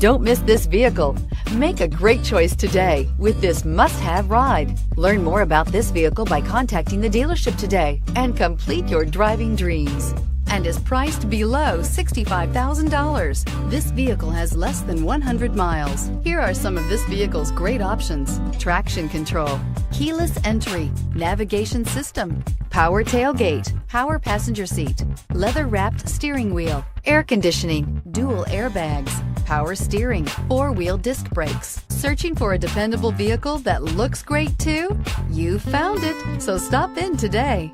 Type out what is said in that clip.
Don't miss this vehicle. Make a great choice today with this must-have ride. Learn more about this vehicle by contacting the dealership today and complete your driving dreams. And is priced below $65,000. This vehicle has less than 100 miles. Here are some of this vehicle's great options: traction control, keyless entry, navigation system, power tailgate, power passenger seat, leather-wrapped steering wheel, air conditioning, dual airbags, power steering, four-wheel disc brakes. Searching for a dependable vehicle that looks great too? You found it, so stop in today.